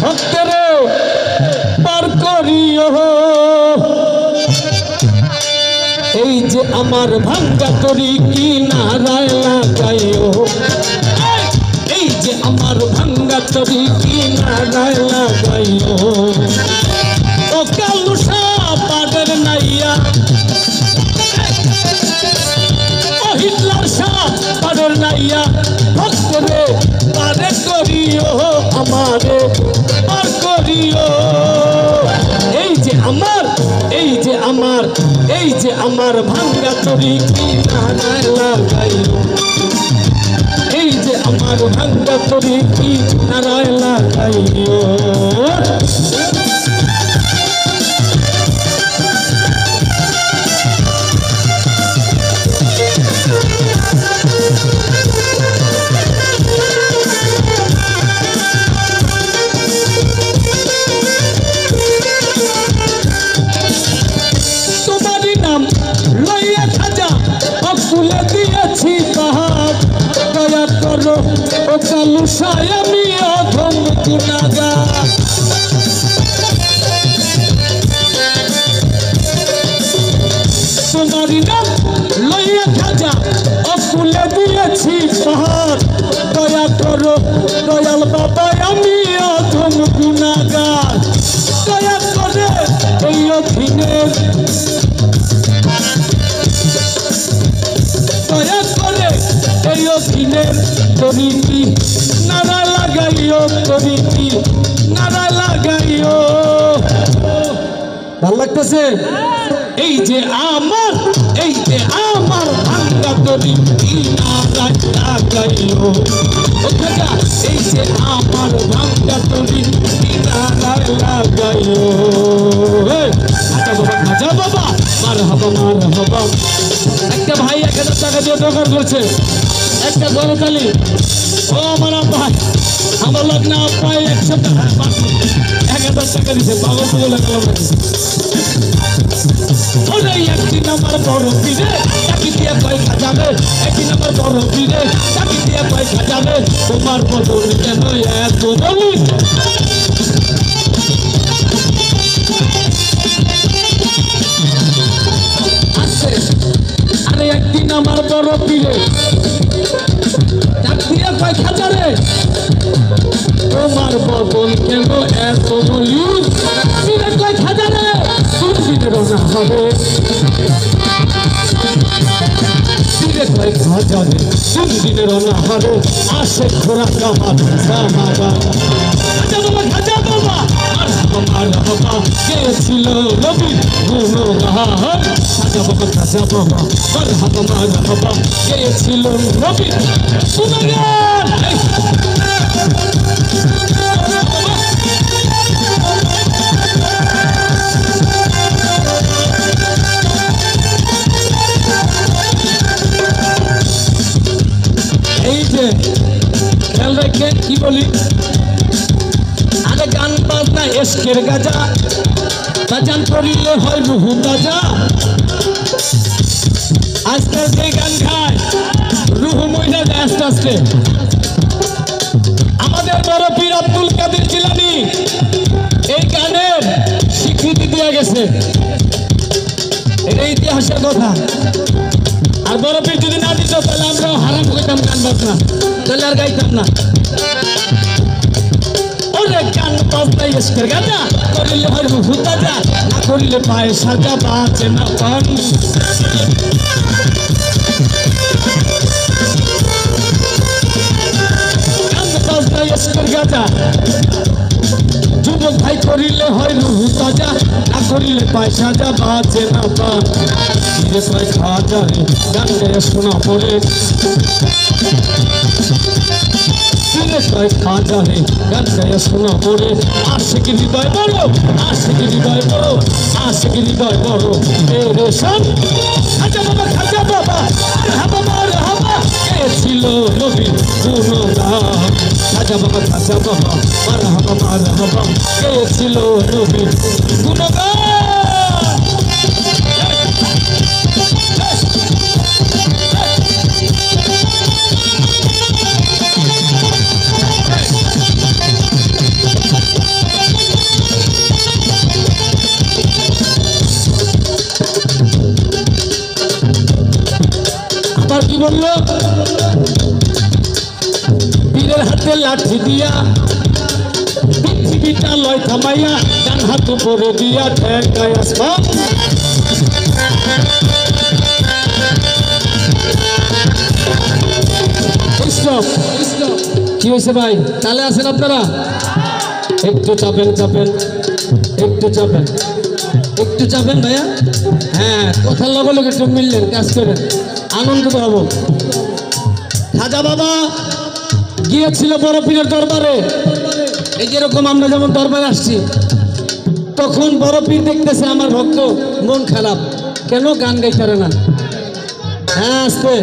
ভক্তরে পার করিও এই যে আমার ভাঙ্গা তরি কি নারায় লাগাইও এই যে আমার ভাঙ্গা তরি কি নারায় লাগাইও ও কালুসা পাড়ের নাইয়া ও হিটলার শাহ পাড়ের নাইয়া ভক্তরে পারে করিও আমারে পার করিও এই যে আমার এই যে আমার এই যে আমার ভাঙ্গা তরি কি নারায় লাগাইও এই যে আমার ভাঙ্গা তরি কি নারায় লাগাইও তোমারই নাম লইয়া খাজা অকুলে দিয়েছি পাহাড় দয়া করো ও কালুসায় আমি অধম গুনাগার তোমারই নাম লইয়া খাজা অকুলে দিয়েছি পাহাড় দয়া করো দয়াল বাবা আমি অধম গুনাগার দয়া করে এই অধীনের দয়া করে এই অধীনের তরিটি নারা লাগাইও তরিটি নারা লাগাইও ভাল লাগতেছে এই যে আমার ভাঙ্গা তরিটি নারা লাগাইও এই যে আমার ভাঙ্গা তরিটি নারা লাগাইও খাজা বাবা মার হবা একটা ভাই 1000 টাকা দিয়ে দোকান করছে একটা গরতালি ও আমার ভাই আমার লোক না পাই 100 টাকা 1000 টাকা দিছে পাগল তো লাগলো ওরে একটি নাম্বার বড় পিরে টাকি দিয়ে পয়সা যাবে একটি নাম্বার বড় পিরে টাকি দিয়ে পয়সা যাবে তোমার বদল কেন এত বলি আরে একদিন আমার বড় পীরে ডাক দিয়ে কয় খাজারে তোমার বদল কেন এত বলি পীরে কয় খাজারে তুমি দিনে রোজা হবে পীরে কয় খাজারে তুমি দিনে রোজা হবে আসে খোরা কামার সামাবা খাজা বাবা আমার বাবা কে ছিল নবী গুণগান খাজা বাবা আমার বাবা কে ছিল নবী গুণগান এই যে খেয়াল রেখে কি বলি আরে গান বাজনা এসকের গাজা বাজান করিলে হয় রুহু তাজা আজকাল যে গান খায় রুহু মহিলা যায় আস্তে আস্তে আমাদের বড় পীর আব্দুল কাদের জিলানী এই গানের স্বীকৃতি দিয়ে গেছে এটা ইতিহাসের কথা আর বড় পীর যদি না দিত তাহলে আমরাও হারাম করতাম গান বাজনা তাহলে আর গাইতাম না গান বাজনা এসকের গাজা করিলে হয় রুহু তাজা না করিলে পায়ে সাজা বাঁচে না পান গান বাজনা এসকের গাজা যুবক ভাই করিলে হয় রুহু তাজা না করিলে পায়ে সাজা বাঁচে না পান ধীরে পায়ে খাজা রে গান গায়ে শোনা পড়ে খাজা রে গান গায়ে শোনা পড়ে আশিক হৃদয় বড় আশিক হৃদয় বড় আশিক হৃদয় বড় এ রেশন খাজা বাবা হাবা কে ছিল নবী গুণগান খাজা বাবা মারহাবা কে ছিল নবী গুণগান কি বললো? পীরের হাতে লাঠি দিয়া পৃথিবীটা লয় থামাইয়া ডান হাত উপরে দিয়া ঠেকায় আসমান। কি হয়েছে ভাই? তাহলে আছেন আপনারা? একটু চাপেন চাপেন, একটু চাপেন, একটু চাপেন ভাইয়া। হ্যাঁ, কথার লগে লগে একটু মিললেন, কাজ করেন, আনন্দিত হব। খাজা বাবা গিয়েছিল বড় পীরের দরবারে। এই যেরকম আমরা যেমন দরবারে আসছি, তখন বড় পীর দেখতেছে আমার ভক্ত মন খারাপ, কেন গান গাইতে পারে না। হ্যাঁ, আসতে